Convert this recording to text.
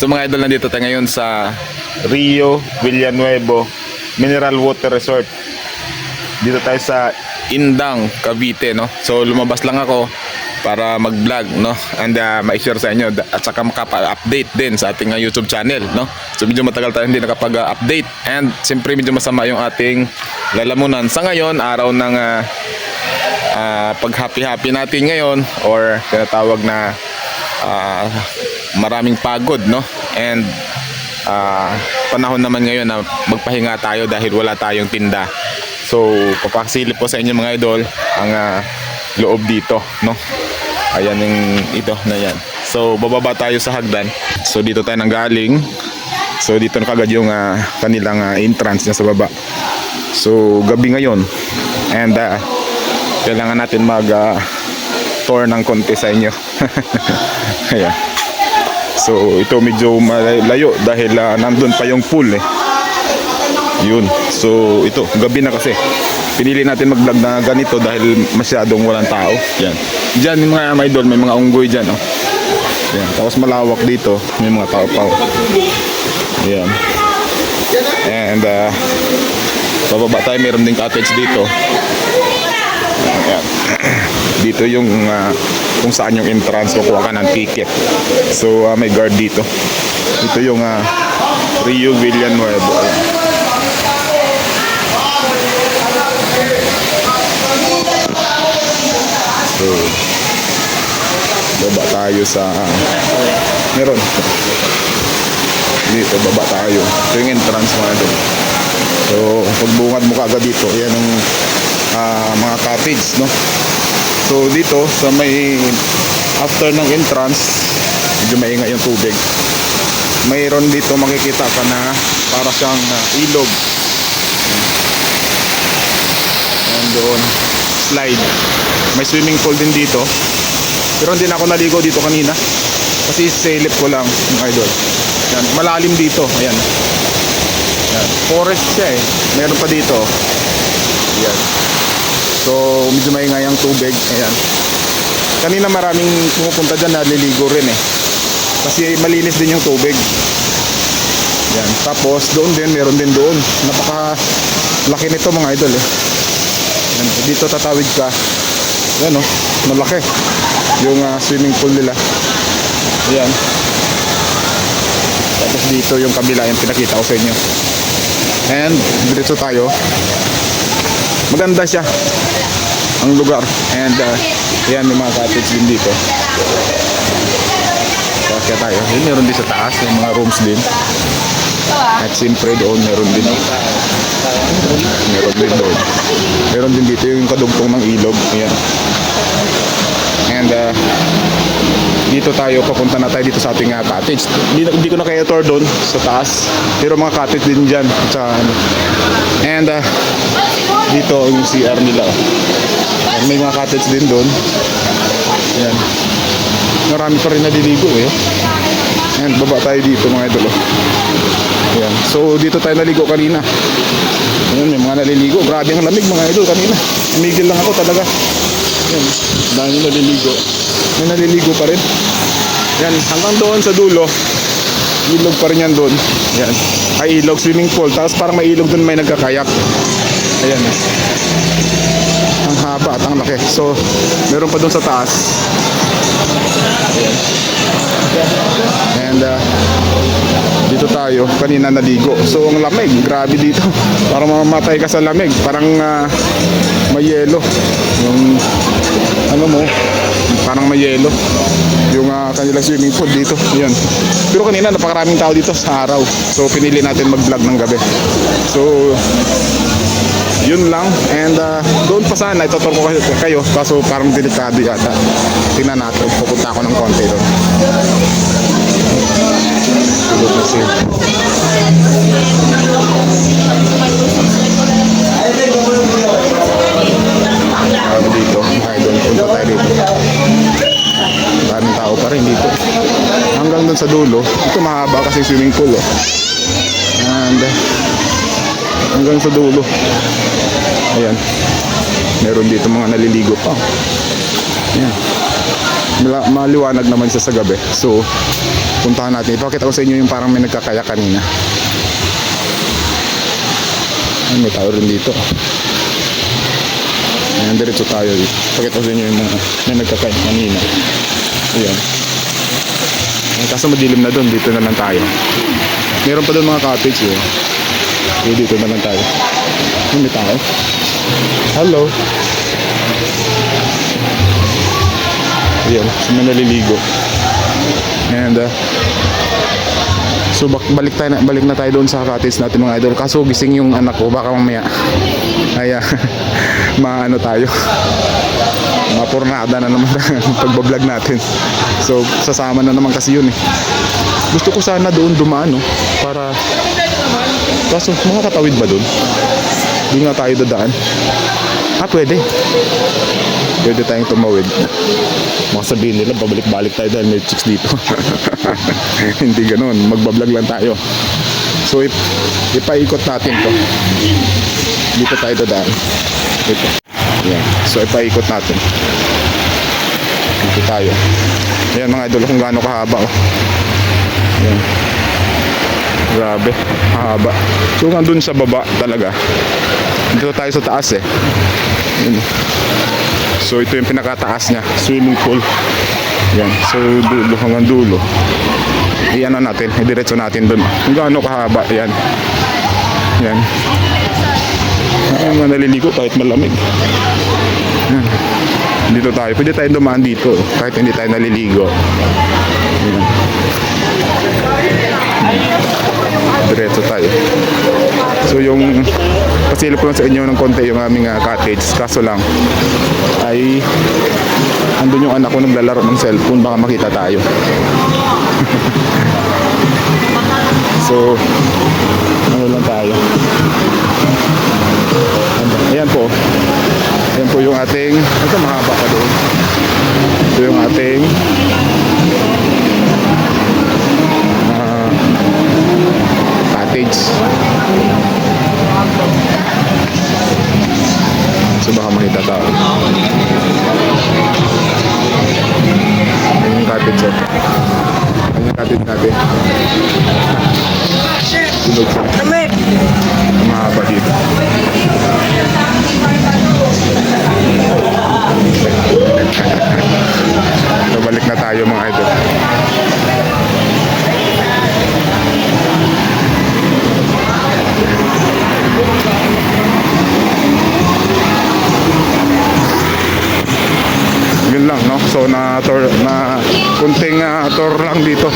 So mga idol, nandito tayo ngayon sa Rio Villanueva Mineral Water Resort. Dito tayo sa Indang, Cavite, no? So lumabas lang ako para mag-vlog, no? And ma-share sa inyo at saka makapa-update din sa ating YouTube channel, no? So medyo matagal tayo hindi nakapag-update and siyempre medyo masama yung ating lalamunan. Sa ngayon, araw ng pag-happy-happy natin ngayon or tinatawag na maraming pagod, no? And panahon naman ngayon na magpahinga tayo dahil wala tayong tinda. So papasilip po sa inyo mga idol ang loob dito, no? Ayan yung ito na yan. So bababa tayo sa hagdan. So dito tayo nanggaling. So dito na kagad yung kanilang entrance niya sa baba. So gabi ngayon and kailangan natin mag tour ng konti sa inyo. Ayan. So ito medyo malayo dahil nandun pa yung pool eh. Yun. So ito gabi na kasi. Pinili natin mag-vlog na ganito dahil masyadong walang tao. Yan. Diyan yung mga idol, may mga unggoy dyan, oh. Yan. Tapos malawak dito, may mga tao pa, oh. Yan. And bababa tayo, meron ding cottage dito. Yan. Dito yung kung saan yung entrance, kukuha ka ng ticket. So may guard dito. Ito yung Rio Villanueva. Ayan. So baba tayo sa meron dito, baba tayo. Ito yung entrance mga doon. So pagbungad mo kagad dito, yan ang mga cottage, no? So dito sa may after ng entrance, medyo maingay yung tubig. Mayroon dito makikita ka na para siyang ilog. And doon slide. May swimming pool din dito. Pero hindi na ako naligo dito kanina kasi silip ko lang yung idol. Yan, malalim dito. Ayan. Yan. Forest siya eh. Meron pa dito. Yan. So medyo maingay ang tubig. Ayan. Kanina maraming pumupunta dyan, naliligo rin eh. Kasi malinis din yung tubig. Yan. Tapos doon din, meron din doon. Napaka laki nito mga idol eh. Yan. Dito tatawid ka. Yan oh, malaki yung swimming pool nila. Yan. Tapos dito yung kabila, yung pinakita ko sa inyo. And dito tayo. Maganda siya ang lugar. And yan yung mga cottage din dito. Kaya tayo. Yun, meron din sa taas yung mga rooms din. At siyempre doon meron din. Meron din doon. Meron din dito yung kadugtong ng ilog. Ayan. And dito tayo, papunta na tayo dito sa ating cottage. Hindi ko na kayo tour doon sa taas. Pero mga cottage din dyan. And dito yung CR nila. And may mga cottage din doon. Ayan. Marami pa rin naliligo eh. And baba tayo dito mga idol. Ayan. So dito tayo naligo kanina. Ayan, may mga naliligo. Grabe ang lamig mga idol kanina. Umigil lang ako talaga. Ayan. Dahil naliligo. May naliligo pa rin. Ayan. Hanggang doon sa dulo. Ilog pa rin yan doon. Ayan. Ay ilog, swimming pool. Tapos parang may ilog doon, may nagkakayak. Ayan. Ang haba at ang laki. So meron pa doon sa taas. Ayan. And dito tayo, kanina naligo. So ang lamig, grabe dito. Parang mamamatay ka sa lamig. Parang may yelo. Yung ano mo, parang may yelo. Yung kanilang swimming pool dito. Yan. Pero kanina napakaraming tao dito sa araw. So pinili natin mag-vlog ng gabi. So yun lang. And doon pa sana itutur ko kayo. Kaso parang delikado yata. Tingnan natin. Pupunta ako ng konti doon. Dito. Ay, doon. Punta tayo dito. Maraming tao pa rin dito. Hanggang doon sa dulo. Ito mahaba kasi swimming pool. Oh. And hanggang sa dulo. Ayan. Meron dito mga naliligo pa. Ayan. Maliwanag naman siya sa gabi. So Puntahan natin. Ipakita ko sa inyo yung parang may nagkakaya kanina. Ay, may tao rin dito. Ayan, diretso tayo. Ipakita ko sa inyo yung mga may nagkakaya kanina. Ayan. Kaso madilim na doon, dito na lang tayo. Meron pa doon mga cottage eh. Dito na lang tayo. May tao. Hello. Ayan, may naliligo. And so balik na tayo doon sa cottage natin mga idol. Kaso gising yung anak ko, baka mamaya ay maano tayo. Mapurnada na naman pagbablog natin. So sasama na naman kasi yun eh. Gusto ko sana doon dumaan no, para kaso mga katawid ba doon? Hindi nga tayo dadaan. Pwede. Pwede tayong tumawid. Mga sabihin nila, babalik-balik tayo dahil may chicks dito. Hindi ganun. Magbablog lang tayo. So, ipaikot natin to. Dito tayo dadaan. Ito. Ayan. So, ipaikot natin. Dito tayo. Ayan mga idol kung gaano kahaba. Oh. Ayan. Grabe. Haba. So, nandun sa baba talaga. Dito tayo sa taas eh. Ayan. So ito yung pinakataas niya, swimming pool. Yan. So dulo hanggang dulo. Iyan na natin, idiretso natin doon. Kung gaano kahaba, yan. Yan. Ay, mga naliligo kahit malamig. Yan. Dito tayo, pwede tayo dumaan dito kahit hindi tayo naliligo. Yan. Diretso tayo. So yung pasilip ko lang sa inyo ng konti yung aming cottage. Kaso lang ay andun yung anak ko naglalaro ng cellphone, baka makita tayo. So ano lang tayo. Ayan po. Ayan po yung ating, ito mahaba pa doon. Ito yung ating cottage. So baka makita tayo. Ayan yung cottage ito. Ayan yung cottage natin. Tulog siya. Mahaba dito. So balik na tayo mga idol. Yun lang no. So na kunting tour lang dito.